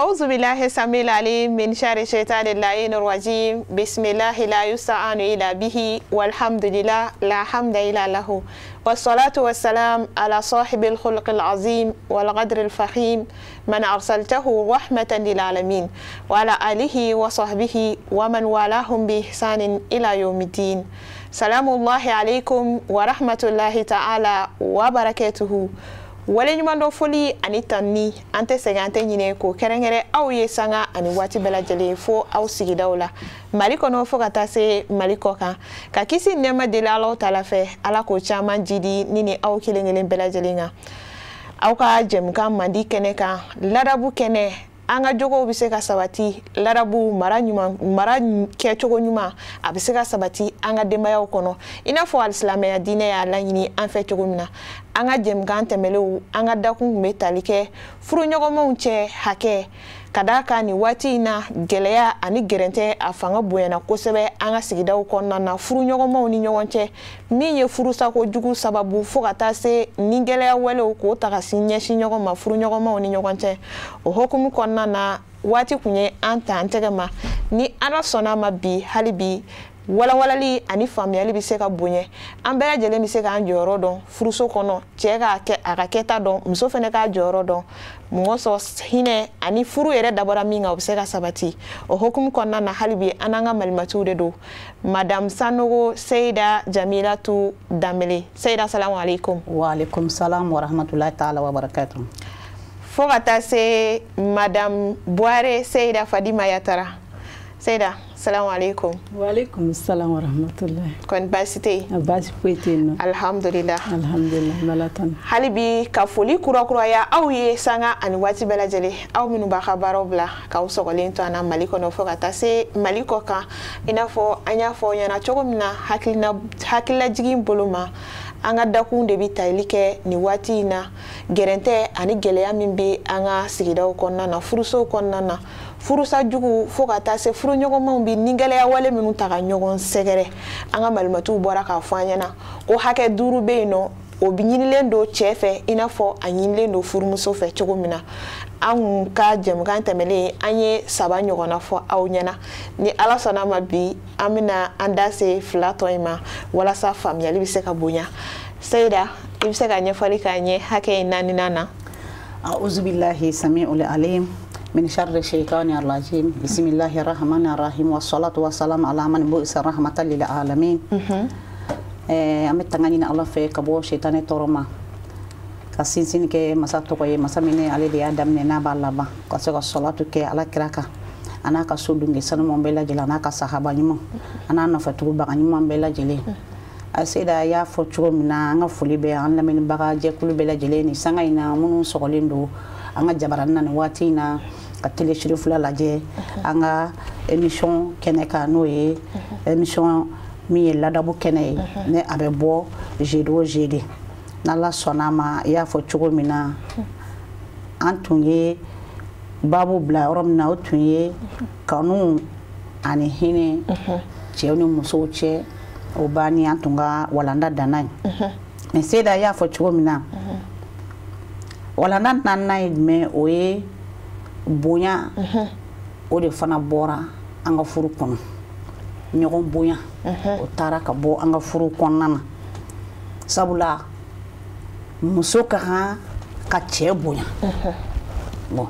أعوذ بالله السميع العليم من شر الشيطان اللعين الرجيم بسم الله لا يستعان إلا به والحمد لله لا حمد إلا له والصلاة والسلام على صاحب الخلق العظيم والقدر الفخيم من أرسلته رحمة للعالمين وعلى آله وصحبه ومن والاهم بإحسان إلى يوم الدين. سلام الله عليكم ورحمة الله تعالى وبركاته. wale nyuma do foli ani tanni ante segante nyine ko kerengere aw ye sanga ani wati bela jele fo aw sigidaw la mali kono fo kata se mali ko kan ka kisi nema de la Allah taala fe ala ko chama jidi nini aw kilengelen bela jelinga aw ka jem kam mandi kene kan larabu kene anga jogo bise ka sabati larabu mara ke chogo nyuma abise ka sabati anga demaya kono ina fo alislamiya dine ya la nyini an fe chogo mina anga jem gan temelew anga dakun metalike furu nyogomo che hake kadaka ni wati na geleya ani gerente afanga boyana kosebe anga sigidaw konna na furu nyogomo ni nyonche minye furu sako jugu sababu fo kata se ni geleya wele ko taka sinye shinyogoma furu nyogomo ni nyonche o hokumu konna na wati kunye anta antegema ni ara sona ma bi halibi walawalali ani famiyali bi se ka bonye an bɛɛ lajɛlen bi se ka an jɔyɔrɔ dɔn furuso kɔnɔ cɛ a ka kɛta dɔn muso fɛnɛ ka jɔyɔrɔ dɔn mɔgɔ sɔ hinɛ ani furu yɛrɛ dabɔra min kan o bi se ka sabati o hokumu kɔnɔna na halibi an n'an ka malimatiw de don madame Sanogo Seyida Jamilatu Danbele. Seyida salamu alaikum. Wa alaikum salam wa rahmatullahi ta'ala wa barakatuh. Fo ka taa se madame Boire Seyida Fadima Yatara. Seyida salamu alaikum. Wa alaikum salam wa rahmatullahi. Kon basite. Basi poite no. Alhamdulillah. Alhamdulillah malatan. Halibi ka foli kura ya aw ye sanga ani wati bɛɛ lajɛlen aw minnu b'a ka baaraw bila k'aw sɔgɔlen to an na Mali kɔnɔ fo ka taa se Mali kɔ kan i n'a fɔ an y'a fɔ ɲɛna cogo min na hakililajigin bolo ma an ka dakun de bi tali kɛ ni waati in na gɛrɛntɛ ani gɛlɛya min bɛ an ka sigidaw kɔnɔna na furusow kɔnɔna na furusa jugu fo ka taa se furu ɲɔgɔnmaw bi ni gɛlɛya wale minnu ta ka ɲɔgɔn sɛgɛrɛ an ka malimatiw bɔra k'a fɔ an ɲɛna ko hakɛ 5 bɛ yen nɔ o bi ɲinilen don cɛ fɛ i n'a fɔ a ɲinilen don furumuso fɛ cogo min na an ka jɛmukan tɛmɛlen an ye 3 ɲɔgɔnna fɔ aw ɲɛna ni ala sɔnna ma bi an bɛna an da se 2 tɔ in ma walasa faamuyali bɛ se ka bonya. Seyida i bɛ se ka ɲɛfɔli k'a ɲɛ hakɛ in 4nan na. A'udhu billahi sami'ul alim من شر الشيطان الرجيم بسم الله الرحمن الرحيم والصلاة والسلام على من بعث رحمة للعالمين. أمي تغنينا الله في كبو شيطان تورما كسين كي مساتو كي مساميني على دي آدم نينا بالله كسر الصلاة كي على كراكا أنا كسودوني سنو مبلا جلا أنا كسحابا نيمو أنا نفتو بقى نيمو مبلا جلي أسيدا يا فتو منا أنا فولي بيا أنا من بقى جكول بلا جليني سانغينا منو سقوليندو أنا جبرنا نواتينا télé shérif la lajɛ an ka émission kɛnɛ kan n'o ye émission min ye ladabu kɛnɛ ye ne a bɛ bɔ jeudi o jeudi n'Ala sɔnna ma i y'a fɔ cogo min na an tun ye babu bila yɔrɔ min na o tun ye kanu ani hinɛ cɛw ni musow cɛ o banni an tun ka walanda danna ye mais Seyida y'a fɔ cogo min na walanda 4nan ye jumɛn o ye bonya o de fana bɔra an ka furu kɔnɔ ɲɔgɔn bonya o taara ka bɔ an ka furu kɔnɔna na sabula muso ka kan ka cɛ bonya bon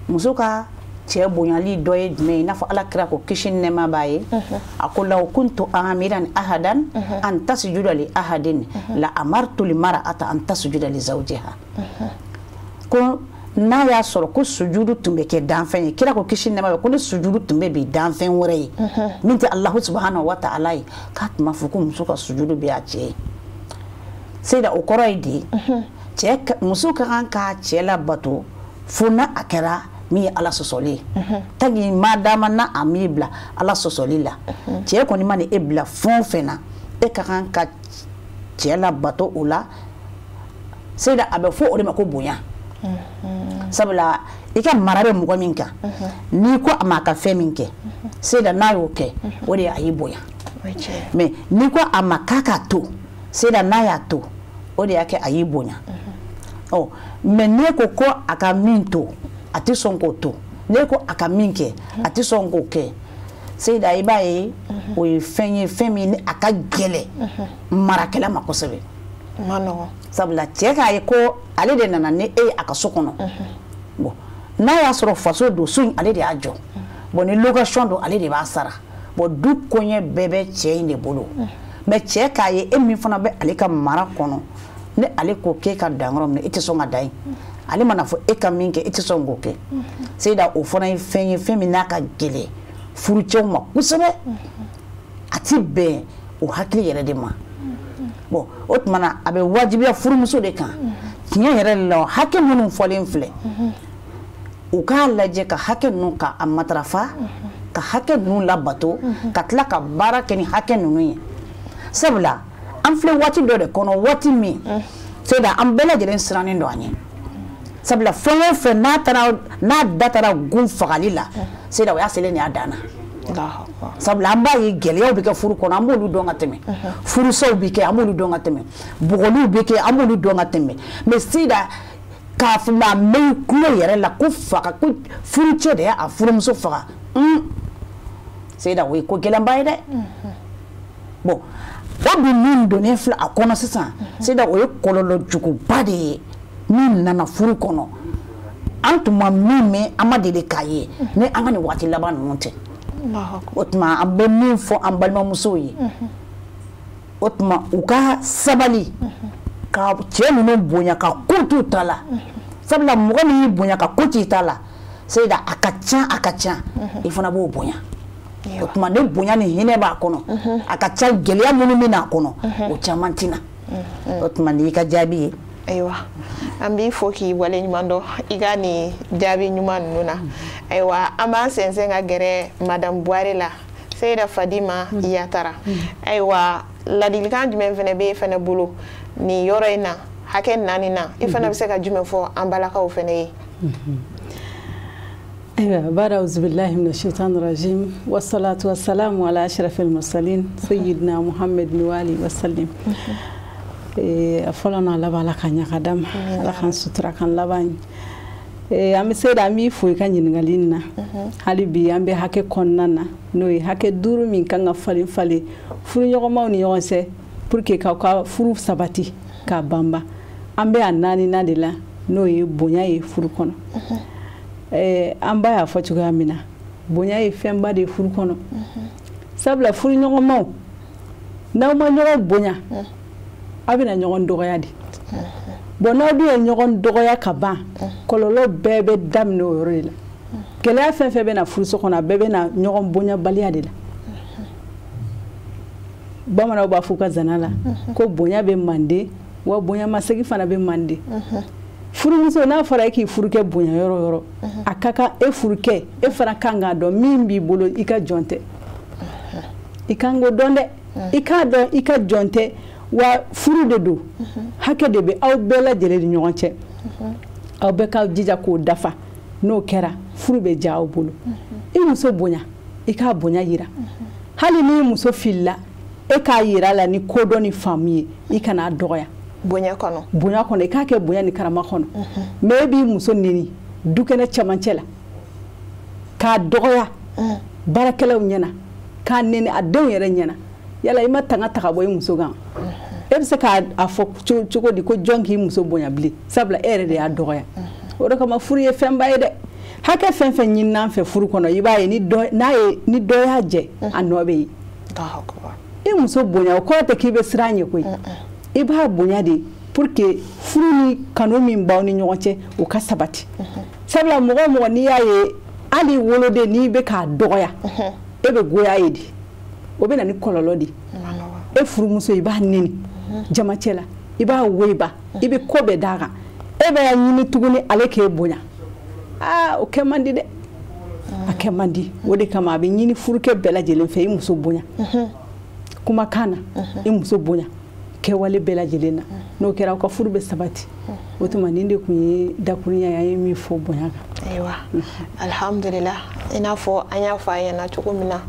muso ka cɛ bonyali dɔ ye jumɛn ye i n'a fɔ Alakira ko kisi ni nɛɛma b'a ye a ko law kuntu amiran ahadan an tasjuda li ahadin la amartu li mar'ata an tasjuda li zawjiha ko n'a y'a sɔrɔ ko sujudu tun bɛ kɛ danfɛn ye kira ko kisi nɛɛma bɛ ko ni sujudu tun bɛ bi danfɛn wɛrɛ ye min tɛ Alahu subhanahu wa ta'ala ye k'a tun b'a fɔ ko muso ka sujudu bɛ a cɛ ye Seyida o kɔrɔ ye de muso ka kan k'a cɛ labato fo na a kɛra min ye Ala sɔsɔli ye tagi ma dama na a m'i bila Ala sɔsɔli la cɛ kɔni ma ni e bila fɛn o fɛn na e ka kan ka cɛ labato o la Seyida a bɛ fɔ o de ma ko bonya sabula i ka mara bɛ mɔgɔ min kan n'i ko a ma ka fɛn min kɛ Seyida n'a y'o kɛ o de a y'i bonya mais n'i ko a ma k'a ka to Seyida n'a y'a to o de y'a kɛ a y'i bonya mais n'e ko ko a ka min to a tɛ sɔn k'o to ne ko a ka min kɛ a tɛ sɔn k'o kɛ Seyida i b'a ye o ye fɛn ye fɛn min a ka gɛlɛn marakɛla ma kosɛbɛ sabula cɛ k'a ye ko ale de nana ne e a ka so kɔnɔ bon n'a y'a sɔrɔ faso don so in ale de y'a jɔ bon ni location don ale de b'a sara bon du koɲɛ bɛɛ bɛ cɛ in de bolo mais cɛ k'a ye e min fana bɛ ale ka mara kɔnɔ ne ale ko k'e ka dan yɔrɔ min e tɛ sɔn ka dan yen ale mana fɔ e ka min kɛ e tɛ sɔn k'o kɛ Seyida o fana ye fɛn ye fɛn min n'a ka gɛlɛn furucɛw ma kosɛbɛ a ti bɛn o hakili yɛrɛ de ma bon o tuma na a bɛ wajibiya furumuso de kan tiɲɛ yɛrɛ la hakɛ minnu fɔlen filɛ u k'a lajɛ ka hakɛ ninnu ka a matarafa ka hakɛ ninnu labato ka tila ka baara kɛ ni hakɛ ninnu ye sabula an filɛ waati dɔ de kɔnɔ waati min Seyida an bɛɛ lajɛlen sirannen don an ye sabula fɛn o fɛn n'a da taara gun fagali la Seyida o y'a selen de y'a danna sabula an b'a ye gɛlɛyaw bɛ kɛ furu kɔnɔ an b'olu dɔn ka tɛmɛ furusaw bɛ kɛ an b'olu dɔn ka tɛmɛ bugɔliw bɛ kɛ an b'olu dɔn ka tɛmɛ mais Seyida k'a fɔ a mɛn kulo yɛrɛ la ko faga ko furucɛ de y'a furumuso faga Seyida o ye ko gɛlɛnba ye dɛ bon o dun min donnen filɛ a kɔnɔ sisan Seyida o ye kɔlɔlɔ juguba de ye min nana furu kɔnɔ an tun ma min mɛn an ma deli k'a ye ni an ka nin waati laban ninnu tɛ o tuma an bɛ min fɔ an balimamusow ye o tuma u ka sabali ka cɛ ninnu bonya ka ko t'u ta la sabula mɔgɔ min y'i bonya ka ko t'i ta la Seyida a ka ca i fana b'o bonya o tuma ne bonya ni hinɛ b'a kɔnɔ a ka ca gɛlɛya minnu bɛ n'a kɔnɔ o caman tɛna o tuma n'i ka jaabi ye ayiwa an b'i fɔ k'i wale ɲuman dɔn i ka nin jaabi ɲuman ninnu na ayiwa an b'an sɛnsɛn ka gɛrɛ Madame Buware la Seyida Fadima Yatara ayiwa ladilikan jumɛn fana bɛ e fana bolo nin yɔrɔ in na hakɛ naani na i fana bɛ se ka jumɛn fɔ an balakaw fana ye بعد أعوذ بالله من الشيطان الرجيم والصلاة والسلام على أشرف المرسلين سيدنا محمد وآله وسلم أفضلنا لبا لكان يقدم لكان سترة كان لبان أمي سيدا أمي فوي كان ينغالينا هالي بي أمي هكي كوننا نوي هكي دورو من كان فالي فرو يغماو نيوانسي پوركي كاوكا فرو سباتي كابامبا أمي أناني نادلا نوي بنياي فرو كونو an ba y'a fɔ cogoya min na bonya ye fɛnba de furu kɔnɔ sabula furu ɲɔgɔnmaw n'aw ma ɲɔgɔn bonya a bɛna ɲɔgɔn dɔgɔya de bon n'aw dun ye ɲɔgɔn dɔgɔya ka ban kɔlɔlɔ bɛɛ bɛ daminɛ o yɔrɔ de la gɛlɛya fɛn fɛn bɛna furuso kɔnɔ a bɛɛ bɛna ɲɔgɔn bonya baliya de la bamananw b'a fɔ u ka zana la ko bonya bɛ mande wa bonya masegi fana bɛ mande furumuso n'a fɔra e k'i furukɛ bonya yɔrɔ yɔrɔ a ka kan e furukɛ e fana kan k'a dɔn min b'i bolo i ka jɔn tɛ i kan k'o dɔn dɛ i k'a dɔn i ka jɔn tɛ wa furu de don hakɛ de bɛ aw bɛɛ lajɛlen ni ɲɔgɔn cɛ aw bɛɛ k'aw jija k'o dafa n'o kɛra furu bɛ diya aw bolo i muso bonya i k'a bonya yira hali n'i muso filila e k'a yira la ni kodɔn ni faamu ye i kana dɔgɔya bonya kɔnɔ i k'a kɛ bonya ni karama kɔnɔ mais e b'i muso neni dukɛnɛ cɛmancɛ la k'a dɔgɔya baarakɛlaw ɲɛna k'a neni a denw yɛrɛ ɲɛna yala i ma tanga ta ka bɔ i muso kan e bɛ se k'a fɔ cogo di ko jɔn k'i muso bonya bilen sabula e yɛrɛ de y'a dɔgɔya o de kama furu ye fɛnba ye dɛ hakɛ fɛn fɛn ɲinin'an fɛ furu kɔnɔ i b'a ye ni dɔ y'a jɛ a nɔ bɛ yen i muso bonya o kɔrɔ tɛ k'i bɛ siran ɲɛ koyi i b'a bonya de pour que furu ni kanu min b'aw ni ɲɔgɔn cɛ o ka sabati sabula mɔgɔ mɔgɔ n'i y'a ye hali woloden n'i bɛ k'a dɔgɔya e bɛ goya ye de o bɛ na ni kɔlɔlɔ de e furumuso i b'a neni jamacɛ la i b'a weba i bɛ ko bɛɛ d'a kan e bɛ ɲini tuguni ale k'e bonya o kɛ man di dɛ a kɛ man di o de kama a bɛ ɲini furukɛ bɛɛ lajɛlen fɛ i muso bonya kumakan na i muso bonya kɛwale bɛɛ lajɛlen na n'o kɛra aw ka furu bɛ sabati o tuma nin de tun ye dakurunya ye min fɔ bonya kan ayiwa alhamdulillah i n'a fɔ an y'a fɔ a ɲɛna cogo min na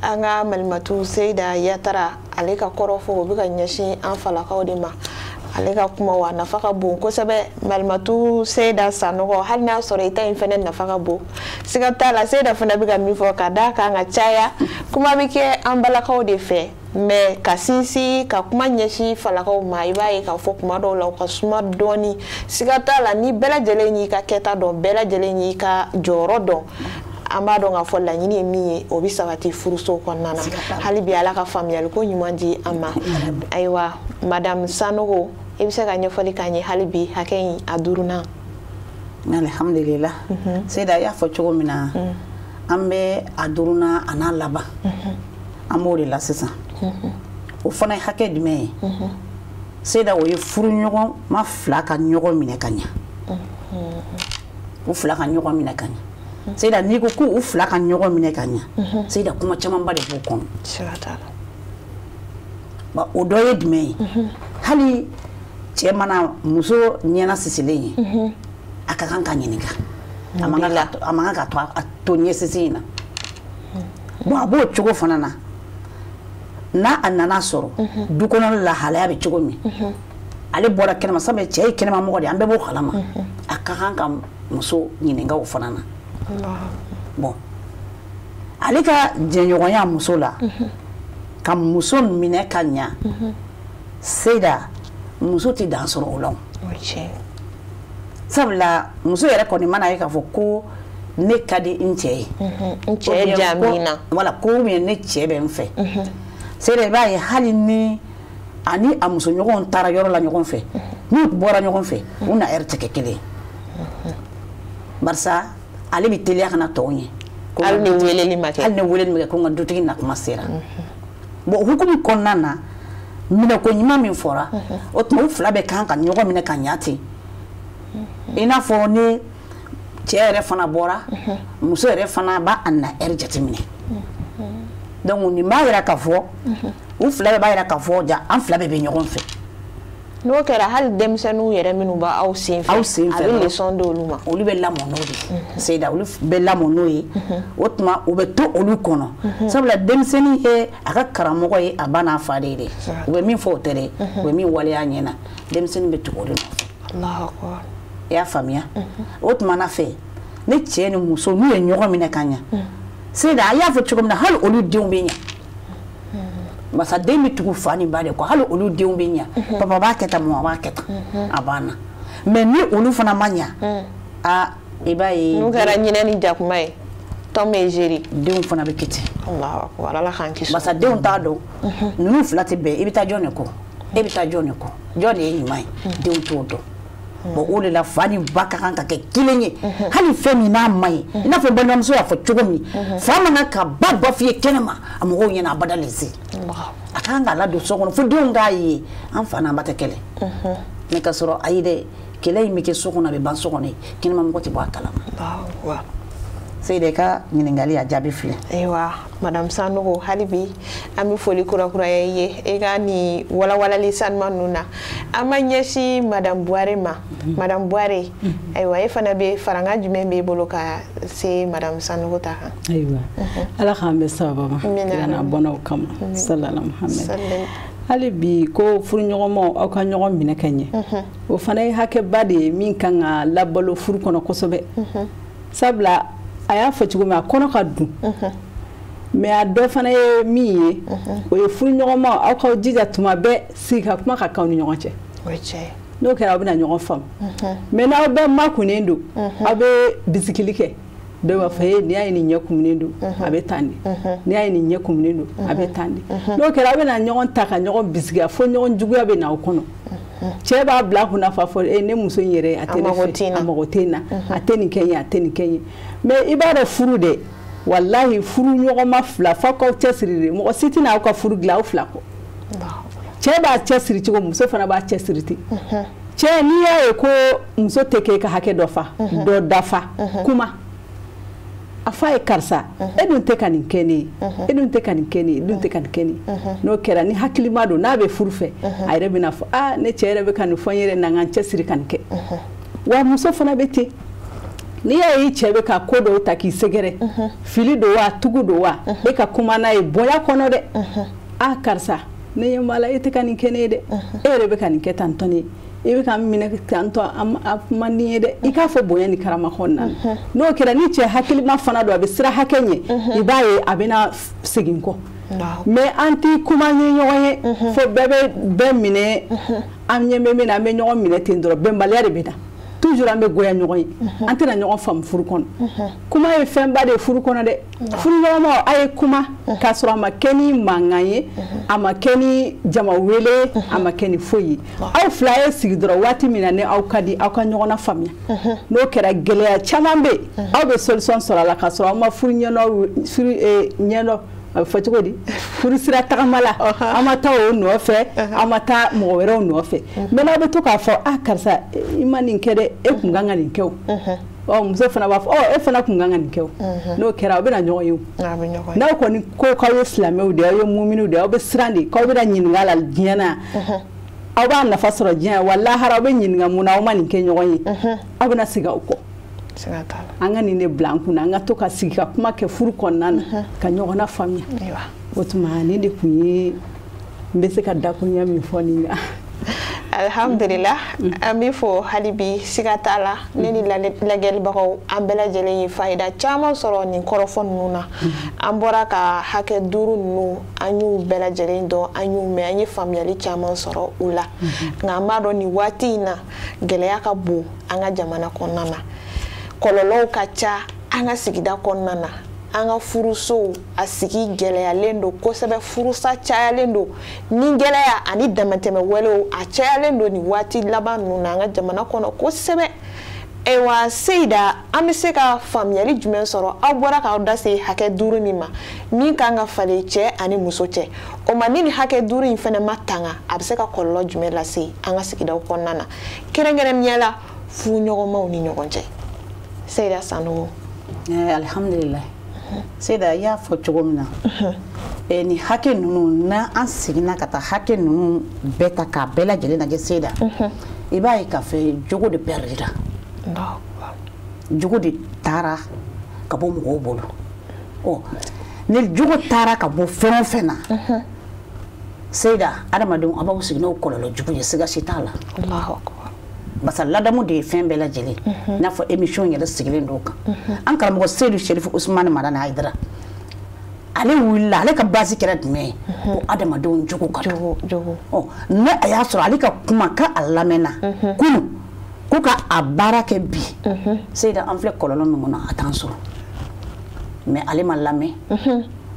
an ka malimatu Seyida Yatara ale ka kɔrɔfɔ o bɛ ka ɲɛsin an falakaw de ma ale ka kuma wa nafa ka bon kosɛbɛ Malimatu Seyda Sanogo hali n'a sɔrɔ i ta in fɛnɛ nafa ka bon siga t'a la Seyda fana bɛ ka min fɔ ka d'a kan ka caya kuma bɛ kɛ an balakaw de fɛ mais ka sinsin ka kuma ɲɛsin falakaw ma i b'a ye k'a fɔ kuma dɔw la u ka suma dɔɔni siga t'a la ni bɛɛ lajɛlen y'i ka kɛta dɔn bɛɛ lajɛlen y'i ka jɔyɔrɔ dɔn an b'a dɔn k'a fɔ laɲini ye min ye o bɛ sabati furuso kɔnɔna na hali bi Ala ka faamuyali ko ɲuman di an ma ayiwa Madame Sanogo i bɛ se ka ɲɛfɔli k'an ye hali bi hakɛ in a duurunan alhamdulillah Seyda y'a fɔ cogo min na an bɛ a duurunan a n'a laban an b'o de la sisan o fana ye hakɛ jumɛn ye Seyda o ye furuɲɔgɔn ma fila ka ɲɔgɔn minɛ ka ɲɛ u fila ka ɲɔgɔn minɛ ka ɲɛ Seyda n'i ko k'u fila ka ɲɔgɔn minɛ ka ɲɛ Seyda kuma camanba de b'o kɔnɔ o dɔ ye jumɛn ye hali cɛ mana muso ɲɛna sisilen ye a ka kan ka ɲininka a man kan ka to ɲɛ sisi in na bon a b'o cogo fana na n'a a nana sɔrɔ du kɔnɔ lahalaya bɛ cogo min ale bɔra kɛnɛma sabu cɛ ye kɛnɛma mɔgɔ de an bɛɛ b'o kalama a ka kan ka muso ɲininka o fana na bon ale ka jɛɲɔgɔnya muso la ka muso minɛ ka ɲa Seyda muso tɛ dan sɔrɔ o la sabula muso yɛrɛ kɔni mana ye k'a fɔ ko ne ka di n cɛ ye n cɛ jamina wala ko min ne cɛ bɛ n fɛ Seyda i b'a ye hali ni ani a muso ɲɔgɔnw taara yɔrɔ la ɲɔgɔn fɛ n'u bɔra ɲɔgɔn fɛ u na heure tɛ kɛ kelen barisa ale bɛ teliya kana tɔw ɲɛ hali ni weleli ma kɛ ko n ka dutigi na kuma sera bon hukumu kɔnɔna na minɛ ko ɲuman min fɔra o tuma u fila bɛ kan ka ɲɔgɔn minɛ ka ɲa ten i n'a fɔ ni cɛ yɛrɛ fana bɔra muso yɛrɛ fana b'a na heure jateminɛ donc nin b'a yira k'a fɔ u fila bɛɛ b'a yira k'a fɔ ja an fila bɛɛ bɛ ɲɔgɔn fɛ n'o kɛra hali denmisɛnninw yɛrɛ minnu b'aw sen fɛ a bɛ leçon d'olu ma olu bɛ lamɔ n'o de Seyda olu bɛ lamɔ n'o ye o tuma u bɛ to olu kɔnɔ sabula denmisɛnnin ye a ka karamɔgɔ ye a ba n'a fa de ye u bɛ min fɔ o tɛ dɛ u bɛ min waleya ɲɛna denmisɛnnin bɛ tugu o de nɔfɛ i y'a faamuya o tuma na fɛ ne cɛ ni muso n'u ye ɲɔgɔn minɛ ka ɲa Seyda a y'a fɔ cogo min na hali olu denw bɛ ɲa masa den bɛ tugu fa ni ba de kɔ hali olu denw bɛ ɲa papa b'a kɛ tan mama b'a kɛ tan a banna mais ni olu fana ma ɲa a i b'a ye n'u kɛra ɲinɛ ni jakuma ye tɔn bɛ géré denw fana bɛ kiti Ala k'an kisi masa denw t'a dɔn ninnu fila tɛ bɛn i bɛ taa jɔn de kɔ e bɛ taa jɔn de kɔ jɔn de ye ɲuman ye denw t'o dɔn bon o de la fa ni ba ka kan ka kɛ kelen ye hali fɛn min n'a ma ɲi i n'a fɔ balimamuso y'a fɔ cogo min fa man kan ka ba bɔ f'i ye kɛnɛma a mɔgɔw ɲɛna abada le se a ka kan k'a ladon so kɔnɔ fo denw k'a ye an fa n'an ba tɛ kɛlɛ mais ka sɔrɔ ayi dɛ kɛlɛ in bɛ kɛ so kɔnɔ a bɛ ban so kɔnɔ ye kɛnɛma mɔgɔ tɛ bɔ a kalama Seyda ka ɲininkali a jaabi filɛ ayiwa Madame Sanogo hali bi an bɛ foli kurakuraya i ye i ka nin walawalali sanuman ninnu na an ma ɲɛsin Madame Buware ma Madame Buware ayiwa e fana bɛ faranga jumɛn b'i bolo ka se Madame Sanogo ta kan ayiwa Ala k'an bɛ sababa ma kira n'a bɔnnaw kama salala Muhamɛdi hali bi ko furuɲɔgɔnmaw aw ka ɲɔgɔn minɛ ka ɲɛ o fana ye hakɛba de ye min kan ka labalo furu kɔnɔ kosɛbɛ sabula a y'a fɔ cogo min a kɔnɔ ka dun mais a dɔ fana ye min ye o ye furuɲɔgɔnmaw aw ka jija tuma bɛɛ sigi ka kuma ka k'aw ni ɲɔgɔn cɛ n'o kɛra aw bɛna ɲɔgɔn faamu mais n'aw bɛɛ makunnen don aw bɛ bisikili kɛ dɔw b'a fɔ n'i y'a ye nin ɲɛ kumunen don a bɛ tan de n'i y'a ye nin ɲɛ kumunen don a bɛ tan de n'o kɛra aw bɛna ɲɔgɔn ta ka ɲɔgɔn bisigiya fo ɲɔgɔn juguya bɛ n'aw kɔnɔ cɛ b'a bila kunna fa fɔ ne muso in yɛrɛ a tɛ ne fɛ a mago tɛ n na a tɛ nin kɛ n ye a tɛ nin kɛ n ye mais i b'a dɔn furu dɛ walahi furu ɲɔgɔnma fila fo k'aw cɛsiri de mɔgɔ si tɛ n'aw ka furu dilan aw fila kɔ cɛ b'a cɛsiri cogo muso fana b'a cɛsiri ten cɛ n'i y'a ye ko muso tɛ k'e ka hakɛ dɔ fa dɔ dafa kuma a fa ye karisa e dun tɛ ka nin kɛ ne ye e dun tɛ ka nin kɛ ne ye e dun tɛ ka nin kɛ ne ye n'o kɛra ni hakilima don n'a bɛ furu fɛ a yɛrɛ bɛna fɔ ne cɛ yɛrɛ bɛ ka nin fɔ n yɛrɛ na n ka n cɛsiri ka nin kɛ wa muso fana bɛ ten n'i y'a ye i cɛ bɛ ka ko dɔw ta k'i sɛgɛrɛ fili don wa tugu don wa e ka kuma n'a ye bonya kɔnɔ dɛ karisa ne ye mala e te ka nin kɛ ne ye dɛ e yɛrɛ bɛ ka nin kɛ tan tɔ ne i bɛ ka minɛ tan tɔ a man di ye dɛ i k'a fɔ bonya ni karama kɔnɔna na n'o kɛra ni cɛ hakilima fana don a bɛ sira hakɛ ɲɛ i b'a ye a bɛna segin kɔ mais an ti kuma ye ɲɔgɔn ye fo bɛɛ minɛ an ɲɛ bɛ min na an bɛ ɲɔgɔn minɛ ten dɔrɔn bɛnbaliya de bɛ na toujours an bɛ goya ɲɔgɔn ye an tɛna ɲɔgɔn faamu furu kɔnɔ kuma ye fɛnba de ye furu kɔnɔ dɛ furu ɲɔgɔnmaw a ye kuma k'a sɔrɔ a ma kɛ ni mankan ye a ma kɛ ni jama wele a ma kɛ ni foyi ye aw fila ye sigi dɔrɔn waati min na ni aw ka di aw ka ɲɔgɔn na faamuya n'o kɛra gɛlɛya caman bɛ aw bɛ solution sɔrɔ a la k'a sɔrɔ aw ma furu ɲɛdɔn a bɛ fɔ cogo di furu sira tagama la an ma taa o nɔfɛ an ma taa mɔgɔ wɛrɛw nɔfɛ mais n'aw bɛ to k'a fɔ karisa i ma nin kɛ dɛ e kun kan ka nin kɛ o muso fana b'a fɔ e fana kun kan ka nin kɛ o n'o kɛra aw bɛna ɲɔgɔn ye o n'aw kɔni ko k'aw ye silamɛw de ye aw ye muminiw de ye aw bɛ siran de k'aw bɛna ɲininka la diɲɛ na aw b'a nafa sɔrɔ diɲɛ wa lahara aw bɛ ɲininka mun na aw ma nin kɛ ɲɔgɔn ye aw bɛna segin aw kɔ an ka nin de bila an kunna an ka to ka sigi ka kuma kɛ furu kɔnɔna na ka ɲɔgɔn na faamuya o tuma ne de kun ye n bɛ se ka dakurunya min fɔ nin na alhamdulillah an bɛ fɔ hali bi siga t'a la ne ni lajɛlibagaw an bɛɛ lajɛlen ye fayida caman sɔrɔ nin kɔrɔfɔ ninnu na an bɔra ka hakɛ 5 ninnu an y'u bɛɛ lajɛlen dɔn an y'u mɛn an ye faamuyali caman sɔrɔ u la nka an b'a dɔn nin waati in na gɛlɛya ka bon an ka jamana kɔnɔna na kɔlɔlɔw ka ca an ka sigida kɔnɔna na an ka furusow a sigi gɛlɛyalen don kosɛbɛ furusa cayalen don ni gɛlɛya ani damatɛmɛ wɛrɛw a cayalen don nin waati laban ninnu na an ka jamana kɔnɔ kosɛbɛ wa Seyida an bɛ se ka faamuyali jumɛn sɔrɔ aw bɔra k'aw da se hakɛ 5 min ma min kan ka falen cɛ ani muso cɛ o ma ni hakɛ 5 in fana ma tanga a bɛ se ka kɔlɔlɔ jumɛn lase an ka sigidaw kɔnɔna na kɛrɛnkɛrɛnnenya la furuɲɔgɔnmaw ni ɲɔgɔn cɛ Seyida Sanogo alhamdulillah Seyida y'a fɔ cogo min na ni hakɛ ninnu na an seginna ka taa hakɛ ninnu bɛɛ ta k'a bɛɛ lajɛlen lajɛ Seyida i b'a ye k'a fɔ jogo de perdira jogo de taara ka bɔ mɔgɔw bolo ni jogo taara ka bɔ fɛn o fɛn na Seyida adamadenw a b'aw sigi n'o kɔlɔlɔ jugu ye siga si t'a la basa ladamu de ye fɛn bɛɛ lajɛlen n'a fɔ émission yɛrɛ sigilen don kan an karamɔgɔ Seyidu Sherifu Usmani Madani Hayidara ale wulila ale ka base kɛra jumɛn ye ko adamadenw jogo ka jogo ne a y'a sɔrɔ ale ka kuma ka a lamɛnna kunu ko ka a baara kɛ bi Seyida an filɛ kɔlɔlɔ min kɔnɔ a t'an sɔrɔ mais ale ma lamɛn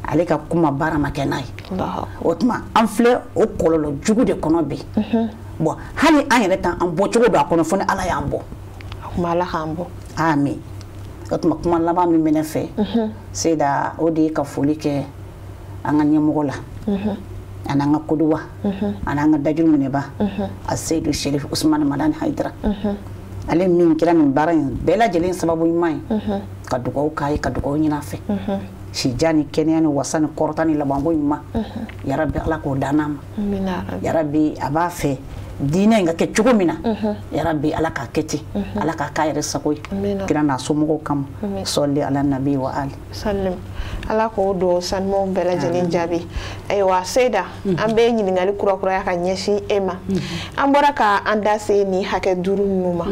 ale ka kuma baara ma kɛ n'a ye o tuma an filɛ o kɔlɔlɔ jugu de kɔnɔ bi bon hali an yɛrɛ tan an bɔ cogo do a kɔnɔ fo ni Ala y'an bɔ kuma Ala k'an bɔ amin o tuma kuma laban min bɛ ne fɛ Seyida o de ye ka foli kɛ an ka ɲɛmɔgɔ la ani an ka kodowa ani an ka dajuru minɛba a Seyidu Sherifu Usmani Madani Hayidara ale min kɛra nin baara in bɛɛ lajɛlen sababu ɲuman ye ka dugawu k'a ye ka dugawu ɲini a fɛ sijan ni kɛnɛya ni wasa ni kɔrɔta ni labanko ɲuman yarabi Ala k'o dan n'a ma yarabi a b'a fɛ diinɛ in ka kɛ cogo min na yarabi Ala k'a kɛ ten Ala k'a k'a yɛrɛ sago ye kira n'a somɔgɔw kama sɔli ala nabi wa ali salim Ala k'o don sanumanw bɛɛ lajɛlen jaabi ayiwa Seyida an bɛ ɲininkali kurakuraya ka ɲɛsin e ma an bɔra ka an da se ni hakɛ 5 ninnu ma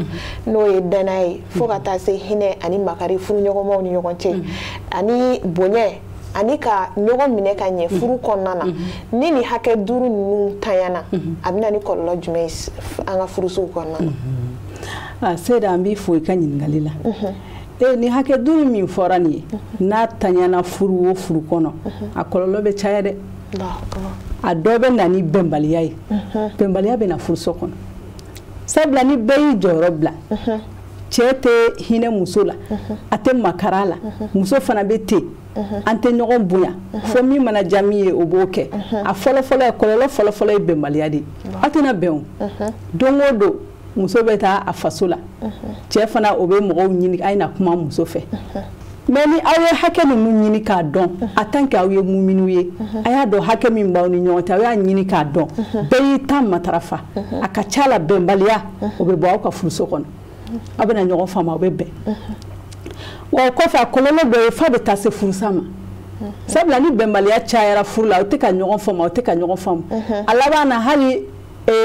n'o ye danaya ye fo ka taa se hinɛ ani makari furuɲɔgɔnmaw ni ɲɔgɔn cɛ ani bonya ani ka ɲɔgɔn minɛ ka ɲɛ furu kɔnɔna na ni nin hakɛ 5 ninnu tanyana a bɛna ni kɔlɔlɔ jumɛn ye an ka furusow kɔnɔna na Seyida an b'i fo i ka ɲininkali la ni hakɛ 5 min fɔra nin ye n'a tanyana furu o furu kɔnɔ a kɔlɔlɔ bɛ caya dɛ a dɔ bɛ na ni bɛnbaliya ye bɛnbaliya bɛ na furuso kɔnɔ sabula ni bɛɛ y'i jɔyɔrɔ bila cɛ tɛ hinɛ muso la a tɛ makara la muso fana bɛ ten an tɛ ɲɔgɔn bonya fo min mana diya min ye o b'o kɛ a fɔlɔfɔlɔ ye kɔlɔlɔ fɔlɔfɔlɔ ye bɛnbaliya de ye a tɛna bɛn o don o don muso bɛ taa a faso la cɛ fana o bɛ mɔgɔw ɲini a ye na kuma muso fɛ mais ni aw ye hakɛ ninnu ɲini k'a dɔn en tant que aw ye muminiw ye a y'a dɔn hakɛ min b'aw ni ɲɔgɔn cɛ aw y'a ɲini k'a dɔn bɛɛ y'i ta matarafa a ka ca la bɛnbaliya o bɛ bɔ aw ka furuso kɔnɔ aw bɛna ɲɔgɔn faamu aw bɛ bɛn wa o kɔfɛ a kɔlɔlɔ dɔ ye f'a bɛ taa se furusa ma sabula ni bɛnbaliya cayara furu la o tɛ ka ɲɔgɔn faamu o tɛ ka ɲɔgɔn faamu a laban na hali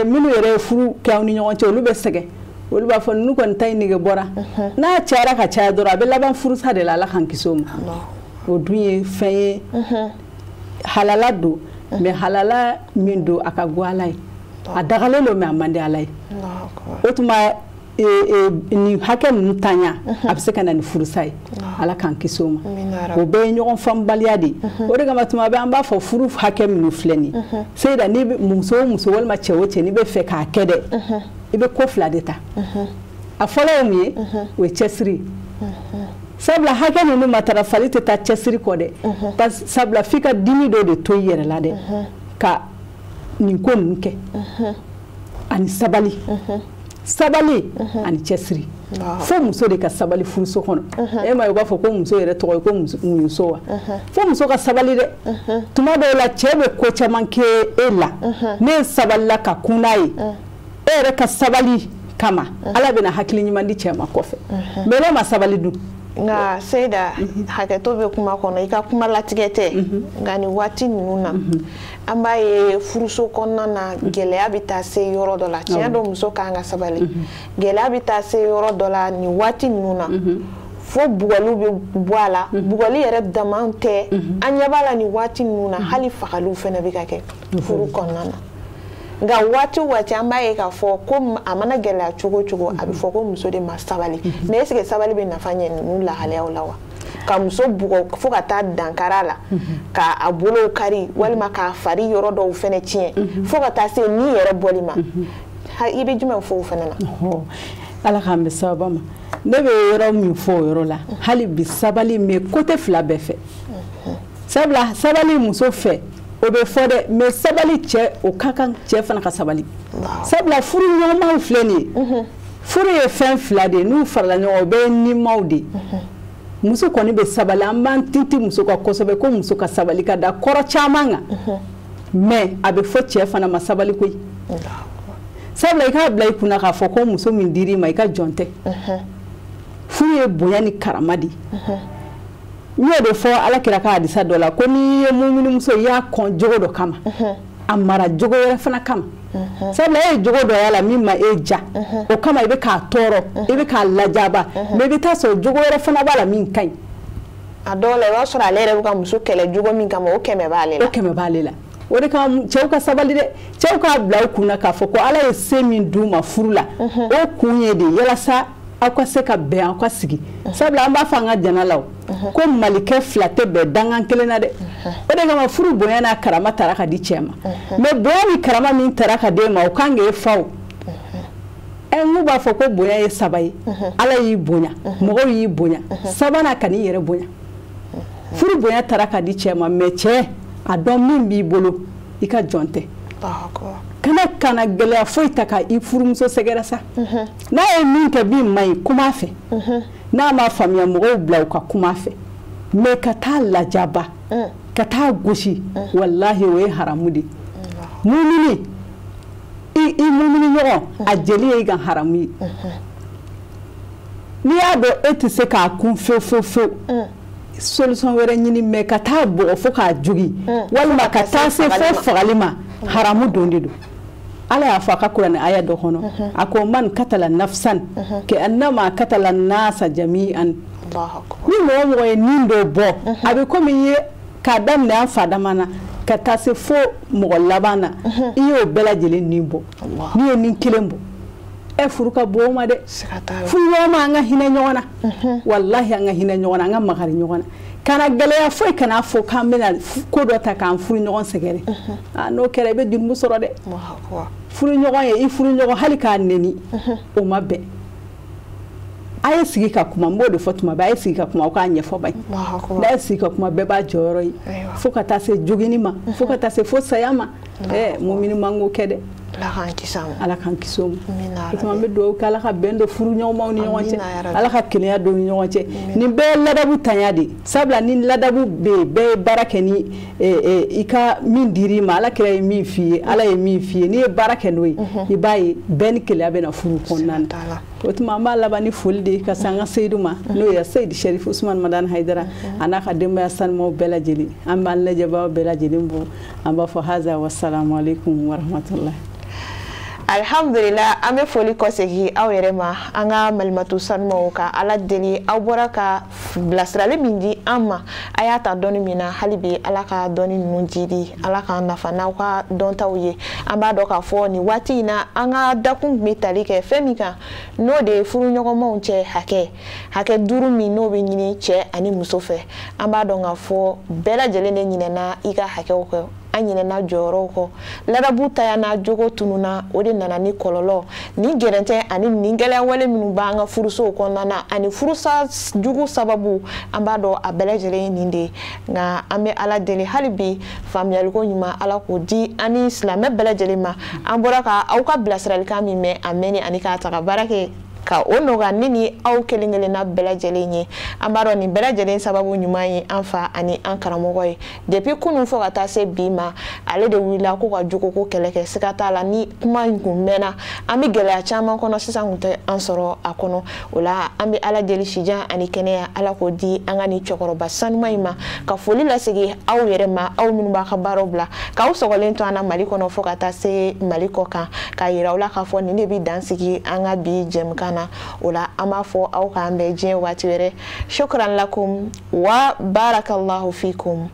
minnu yɛrɛ ye furu kɛ aw ni ɲɔgɔn cɛ olu bɛ sɛgɛn olu b'a fɔ n'u kɔni ta in nege bɔra n'a cayara ka caya dɔrɔn a bɛ laban furusa de la Ala k'an kisi o ma o dun ye fɛn ye halala don mais halala min don a ka go Ala ye a dagalen don mais a man di Ala ye o tuma ni hakɛ ninnu tanya a bɛ se ka na ni furusa ye Ala k'an kisi o ma o bɛɛ ye ɲɔgɔn faamubaliya de ye o de kama tuma bɛɛ an b'a fɔ furu hakɛ minnu filɛ nin ye Seyida ni muso o muso walima cɛ o cɛ n'i bɛ fɛ k'a kɛ dɛ i bɛ ko fila de ta a fɔlɔ ye mun ye o ye cɛsiri sabula hakɛ ninnu matarafali tɛ taa cɛsiri kɔ dɛ sabula f'i ka dimi dɔ de to i yɛrɛ la dɛ ka nin ko ninnu kɛ ani sabali ani cɛsiri fo muso de ka sabali furuso kɔnɔ e ma ye u b'a fɔ ko muso yɛrɛ tɔgɔ ye ko muɲuso wa fo muso ka sabali dɛ tuma dɔw la cɛ bɛ ko caman kɛ e la ne sabalila ka kun n'a ye e yɛrɛ ka sabali kama Ala bɛna hakili ɲuman di cɛ ma kɔfɛ mais n'e ma sabali dun nka Seyida hakɛto bɛ kuma kɔnɔ i ka kuma latigɛ tɛ nka nin waati ninnu na an b'a ye furuso kɔnɔna na gɛlɛya bɛ taa se yɔrɔ dɔ la tiɲɛ don muso kan ka sabali gɛlɛya bɛ taa se yɔrɔ dɔ la nin waati ninnu na fo bugɔliw bɛ bɔ a la bugɔli yɛrɛ dama tɛ an ɲɛ b'a la nin waati ninnu na hali fagaliw fana bɛ ka kɛ furu kɔnɔna na nka waati o waati an b'a ye k'a fɔ ko a mana gɛlɛya cogo o cogo a bɛ fɔ ko muso de ma sabali mais est-ce que sabali bɛ nafa ɲɛ ninnu lahalayaw la wa ka muso bugɔ fo ka taa dankara la ka a bolow kari walima k'a fari yɔrɔ dɔw fɛnɛ tiɲɛ fo ka taa se ni yɛrɛ bɔli ma i bɛ jumɛn fɔ o fɛnɛ na Ala k'an bɛ sababa ma ne bɛ yɔrɔ min fɔ o yɔrɔ la hali bi sabali mais côté fila bɛɛ fɛ sabula sabali muso fɛ o bɛ fɔ dɛ mais sabali cɛ o ka kan cɛ fana ka sabali sabula furu ɲɔgɔnmaw filɛ nin ye furu ye fɛn fila de ye n'u farala ɲɔgɔn o bɛɛ ye nimaw de ye muso kɔni bɛ sabali an b'an tinti muso ka kosɛbɛ ko muso ka sabali ka da kɔrɔ caman kan mais a bɛ fɔ cɛ fana ma sabali koyi sabula i k'a bila i kunna k'a fɔ ko muso min dir'i ma i ka jɔn tɛ furu ye bonya ni karama de n y'o de fɔ Alakira ka hadisa dɔ la ko n'i ye muminimuso i y'a kɔn jogo dɔ kama a mara jogo wɛrɛ fana kama sabula e ye jogo dɔ y'a la min ma e ja o kama i bɛ k'a tɔɔrɔ i bɛ k'a lajaba mais i bɛ taa sɔrɔ jogo wɛrɛ fana b'a la min ka ɲi a dɔw la i b'a sɔrɔ ale yɛrɛ bɛ ka muso kɛlɛ jogo min kama o kɛmɛ b'ale la o kɛmɛ b'ale la o de kama cɛw ka sabali dɛ cɛw k'a bila u kunna k'a fɔ ko Ala ye se min d'u ma furu la o kun ye de yalasa aw ka se ka bɛn aw ka sigi sabula an b'a fɔ an ka jana la ko malikɛ fila tɛ bɛn dangan kelen na dɛ o de kama furu bonya n'a karama taara ka di cɛ ma mais bonya ni karama min taara ka d'e ma o kan k'e fa o n'u b'a fɔ ko bonya ye saba ye Ala y'i bonya mɔgɔw y'i bonya sabanan ka n'i yɛrɛ bonya furu bonya taara ka di cɛ ma mais cɛ a dɔn min b'i bolo i ka jɔn tɛ kana gɛlɛya foyi ta ka i furumuso sɛgɛrɛ sa n'a ye min kɛ min man ɲi kuma fɛ n'a ma faamuya mɔgɔw bila u ka kuma fɛ mais ka taa lajaba ka taa gosi wallahi o ye haramu de mumini i mumini ɲɔgɔn a jeli ye i ka haramu ye n'i y'a dɔn e tɛ se k'a kun fewu solution wɛrɛ ɲini mais ka taa bɔgɔ fo k'a jogi walima ka taa se fo fagali ma haramu don de don Ala y'a fɔ a ka Kurani aya dɔ kɔnɔ a ko man katala nafsan ke annama katala nasa jami'an ni mɔgɔ mɔgɔ ye nin dɔ bɔ a bɛ komi i ye k'a daminɛ an fa dama na ka taa se fo mɔgɔ laban na i y'o bɛɛ lajɛlen nin bɔ n'i ye nin kelen bɔ furu ka bon o ma dɛ furu ɲɔgɔn ma an ka hinɛ ɲɔgɔn na wallahi an ka hinɛ ɲɔgɔn na an ka makari ɲɔgɔn na kana gɛlɛya foyi kana fɔ k'an bɛna ko dɔ ta k'an furu ɲɔgɔn sɛgɛrɛ n'o kɛra i bɛ jurumu sɔrɔ dɛ furu ɲɔgɔn ye i furu ɲɔgɔn hali k'a neni o ma bɛn a ye sigi ka kuma n b'o de fɔ tuma bɛɛ a ye sigi ka kuma o k'a ɲɛfɔ ba ye n'a ye sigi ka kuma bɛɛ b'a jɔyɔrɔ ye fo ka taa se jogini ma fo ka taa se fo saya ma mumini man k'o kɛ dɛ ala kan kiso ma be do kala ka bendo furu nyoma ni nyonche ala ka kenya do ni nyonche ni be ladabu tanyadi sabla ni ladabu be barake ni ika min diri ma ala kira min fiye ala ye min fiye ni barake no i bayi ben kila be na furu konnan o tuma ma labani fulde ka sanga Seydou ma no ya Seyd Sharif Ousmane Madane Haidara ana ka demba ya san mo bela jeli am ban la jaba bela jeli bo am ba fa haza wassalamu alaikum wa rahmatullah. Alhamdulillah ame foli kosegi aw yɛrɛ ma an ka malimatu sanumaw ka ala deli aw bɔra ka bilasirali min di an ma a y'a ta dɔnni min na hali bi ala ka dɔnni ninnu jidi ala ka nafa n'aw ka dɔntaw ye an b'a dɔn k'a fɔ nin waati in na an ka dakun bɛ tali kɛ fɛn min kan n'o de ye furuɲɔgɔnmaw cɛ hakɛ 5 min n'o bɛ ɲini cɛ ani muso fɛ an b'a dɔn k'a fɔ bɛɛ lajɛlen de ɲinɛna i ka hakɛw kɛ an ɲinɛna jɔyɔrɔw kɔ ladabu tayana jogo tununa o de nana ni kɔlɔlɔ ni gɛrɛntɛ ani ni gɛlɛya wale minnu b'an ka furusow kɔnɔna na ani furusa jugu sababu an b'a dɔn a bɛɛ lajɛlen nin de nka an bɛ ala deli hali bi faamuyaliko ɲuman ala k'o di ani silamɛ bɛɛ lajɛlen ma an bɔra ka aw ka bilasiralikan min mɛn a mɛnni ani k'a ta ka baara kɛ ka o nɔgɔya ne ni aw kelen-kelenna bɛɛ lajɛlen ye an b'a dɔn nin bɛɛ lajɛlen sababu ɲuman ye an fa ani an karamɔgɔ ye depuis kunun fɔ ka taa se bi ma ale de wulila ko ka jugo ko kɛlɛ kɛ siga t'a la ni kuma in kun mɛnna an bɛ gɛlɛya caman kɔnɔ sisan kun tɛ an sɔrɔ a kɔnɔ o la an bɛ ala deli sijan ani kɛnɛya ala k'o di an ka nin cɛkɔrɔba sanuma in ma ka foli lasegin aw yɛrɛ ma aw minnu b'a ka baaraw bila k'aw sɔgɔlen to an na Mali kɔnɔ fɔ ka taa se Mali kɔ kan k'a yira aw la k'a fɔ nin de bɛ dansigi an ka bi jɛmukan na o la an b'a fɔ aw k'an bɛn diɲɛ waati wɛrɛ shukran lakum wa barakallahu fikum.